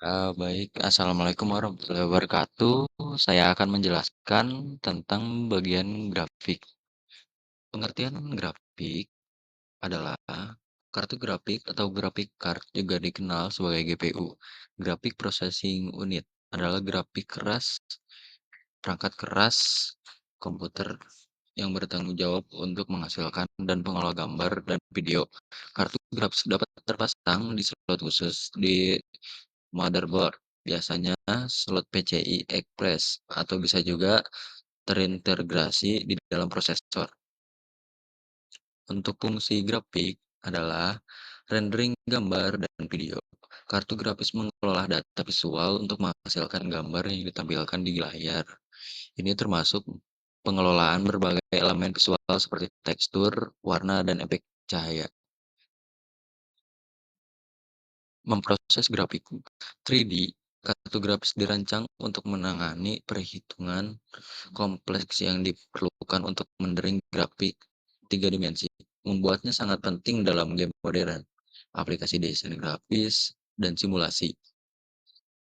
Baik. Assalamualaikum warahmatullahi wabarakatuh. Saya akan menjelaskan tentang bagian grafik. Pengertian grafik adalah kartu grafik atau graphic card juga dikenal sebagai GPU. Graphic Processing Unit adalah grafik keras, perangkat keras komputer yang bertanggung jawab untuk menghasilkan dan mengolah gambar dan video. Kartu grafis dapat terpasang di slot khusus di motherboard, biasanya slot PCI Express, atau bisa juga terintegrasi di dalam prosesor. Untuk fungsi grafik adalah rendering gambar dan video. Kartu grafis mengelola data visual untuk menghasilkan gambar yang ditampilkan di layar. Ini termasuk pengelolaan berbagai elemen visual seperti tekstur, warna, dan efek cahaya. Memproses grafik 3D, kartu grafis dirancang untuk menangani perhitungan kompleks yang diperlukan untuk mendering grafik tiga dimensi. Membuatnya sangat penting dalam game modern, aplikasi desain grafis, dan simulasi.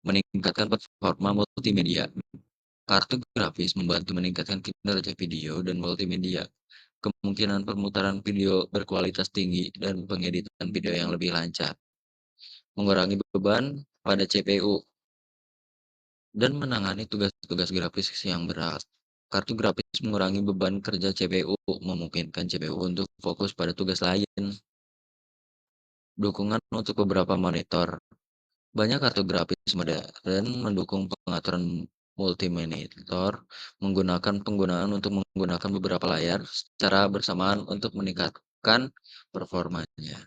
Meningkatkan performa multimedia. Kartu grafis membantu meningkatkan kinerja video dan multimedia. Kemungkinan permutaran video berkualitas tinggi dan pengeditan video yang lebih lancar. Mengurangi beban pada CPU dan menangani tugas-tugas grafis yang berat. Kartu grafis mengurangi beban kerja CPU, memungkinkan CPU untuk fokus pada tugas lain. Dukungan untuk beberapa monitor. Banyak kartu grafis modern mendukung pengaturan multi-monitor, menggunakan penggunaan untuk menggunakan beberapa layar secara bersamaan untuk meningkatkan performanya.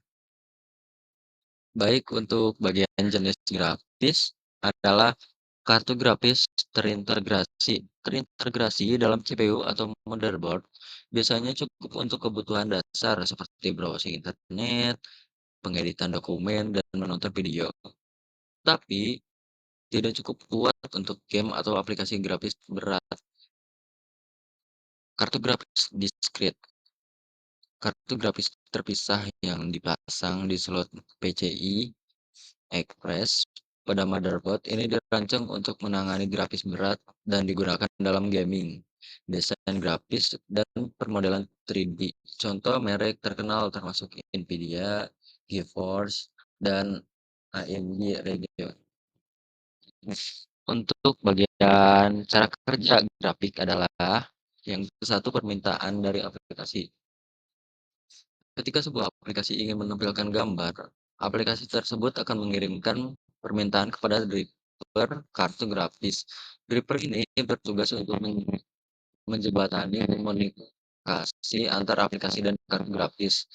Baik, untuk bagian jenis grafis adalah kartu grafis terintegrasi. Terintegrasi dalam CPU atau motherboard biasanya cukup untuk kebutuhan dasar seperti browsing internet, pengeditan dokumen, dan menonton video. Tapi tidak cukup kuat untuk game atau aplikasi grafis berat. Kartu grafis diskrit. Kartu grafis terpisah yang dipasang di slot PCI Express pada motherboard ini dirancang untuk menangani grafis berat dan digunakan dalam gaming, desain grafis, dan permodelan 3D. Contoh merek terkenal termasuk Nvidia, GeForce, dan AMD Radeon. Untuk bagian cara kerja grafik adalah yang satu, permintaan dari aplikasi. Ketika sebuah aplikasi ingin menampilkan gambar, aplikasi tersebut akan mengirimkan permintaan kepada driver kartu grafis. Driver ini bertugas untuk menjembatani komunikasi antara aplikasi dan kartu grafis.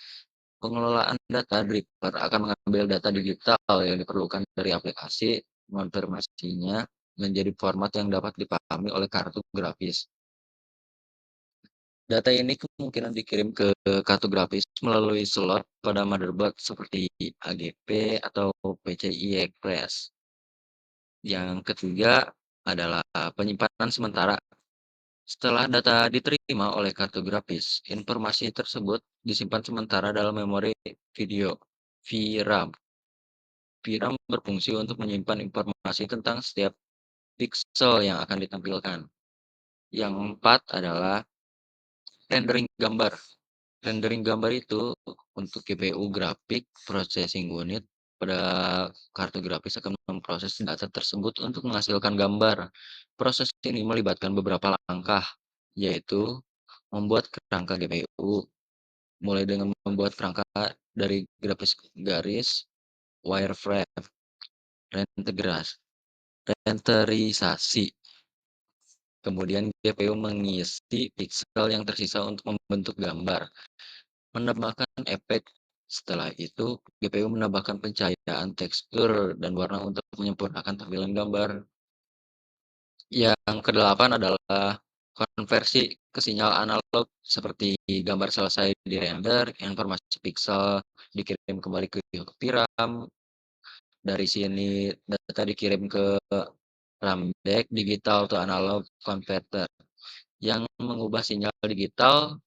Pengelolaan data driver akan mengambil data digital yang diperlukan dari aplikasi, mengonfirmasinya menjadi format yang dapat dipahami oleh kartu grafis. Data ini kemungkinan dikirim ke kartu grafis melalui slot pada motherboard seperti AGP atau PCI Express. Yang ketiga adalah penyimpanan sementara. Setelah data diterima oleh kartu grafis, informasi tersebut disimpan sementara dalam memori video VRAM. VRAM berfungsi untuk menyimpan informasi tentang setiap pixel yang akan ditampilkan. Yang keempat adalah rendering gambar. Rendering gambar itu untuk GPU grafik processing unit pada kartu grafis akan memproses data tersebut untuk menghasilkan gambar. Proses ini melibatkan beberapa langkah, yaitu membuat kerangka GPU, mulai dengan membuat kerangka dari grafis garis, wireframe, reintegrasi, renderisasi. Kemudian GPU mengisi pixel yang tersisa untuk membentuk gambar. Menambahkan efek. Setelah itu, GPU menambahkan pencahayaan, tekstur, dan warna untuk menyempurnakan tampilan gambar. Yang kedelapan adalah konversi ke sinyal analog seperti gambar selesai di-render, informasi pixel dikirim kembali ke VRAM. Dari sini data dikirim ke RAM deck digital to analog converter yang mengubah sinyal digital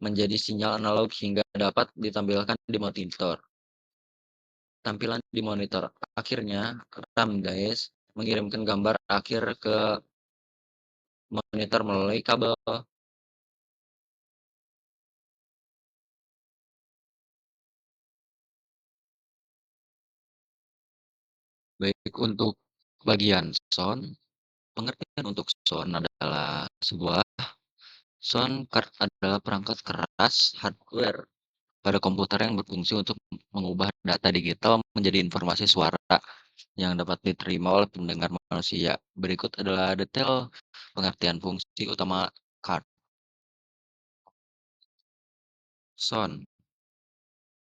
menjadi sinyal analog hingga dapat ditampilkan di monitor. tampilan di monitor. Akhirnya, RAM guys, mengirimkan gambar akhir ke monitor melalui kabel. Baik untuk bagian sound, pengertian untuk sound adalah sebuah sound card adalah perangkat keras hardware pada komputer yang berfungsi untuk mengubah data digital menjadi informasi suara yang dapat diterima oleh pendengar manusia. Berikut adalah detail pengertian fungsi utama card sound.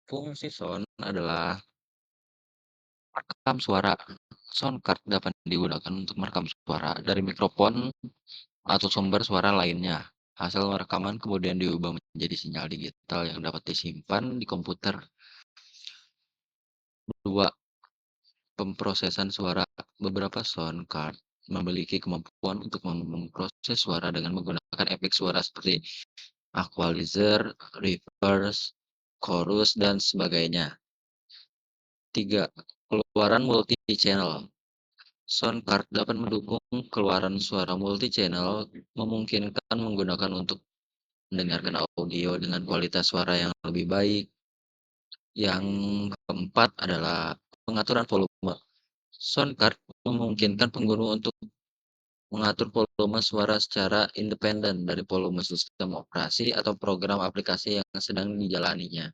Fungsi sound adalah merekam suara. Sound card dapat digunakan untuk merekam suara dari mikrofon atau sumber suara lainnya. Hasil rekaman kemudian diubah menjadi sinyal digital yang dapat disimpan di komputer. 2. Pemrosesan suara. Beberapa sound card memiliki kemampuan untuk memproses suara dengan menggunakan efek suara seperti equalizer, reverse, chorus, dan sebagainya. 3. Keluaran multi-channel. Sound card dapat mendukung keluaran suara multi-channel, memungkinkan menggunakan untuk mendengarkan audio dengan kualitas suara yang lebih baik. Yang keempat adalah pengaturan volume. Sound card memungkinkan pengguna untuk mengatur volume suara secara independen dari volume sistem operasi atau program aplikasi yang sedang dijalaninya.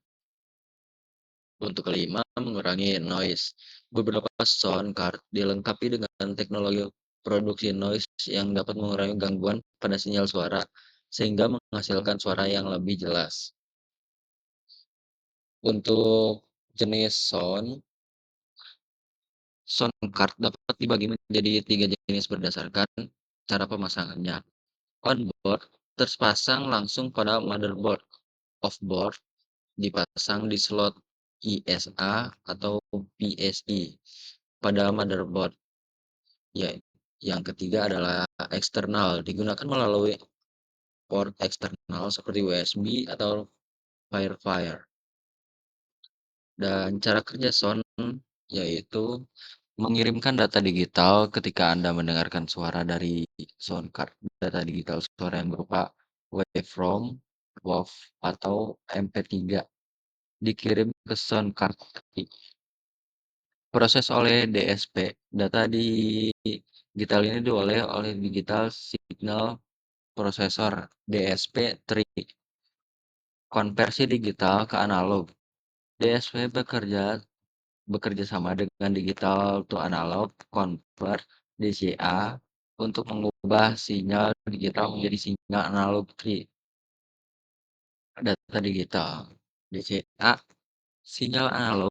Untuk kelima, mengurangi noise. Beberapa sound card dilengkapi dengan teknologi produksi noise yang dapat mengurangi gangguan pada sinyal suara sehingga menghasilkan suara yang lebih jelas. Untuk jenis sound card dapat dibagi menjadi 3 jenis berdasarkan cara pemasangannya. On-board terpasang langsung pada motherboard. Off-board dipasang di slot ISA atau PSI pada motherboard. Ya, yang ketiga adalah eksternal, digunakan melalui port eksternal seperti USB atau Firewire. Dan cara kerja sound yaitu mengirimkan data digital ketika Anda mendengarkan suara dari sound card. Data digital suara yang berupa waveform, WAV, atau MP3 dikirim ke sound card. Proses oleh DSP. Data digital ini diolah oleh Digital Signal Processor DSP-3. Konversi digital ke analog. DSP bekerja sama dengan digital to analog convert DCA untuk mengubah sinyal digital menjadi sinyal analog 3. Data digital DCA sinyal analog.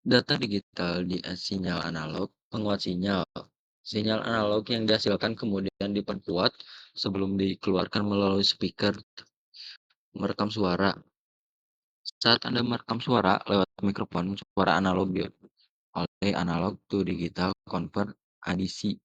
Data digital di sinyal analog penguat sinyal. Sinyal analog yang dihasilkan kemudian diperkuat sebelum dikeluarkan melalui speaker. Merekam suara. Saat Anda merekam suara lewat mikrofon, suara analog oleh analog to digital convert ADC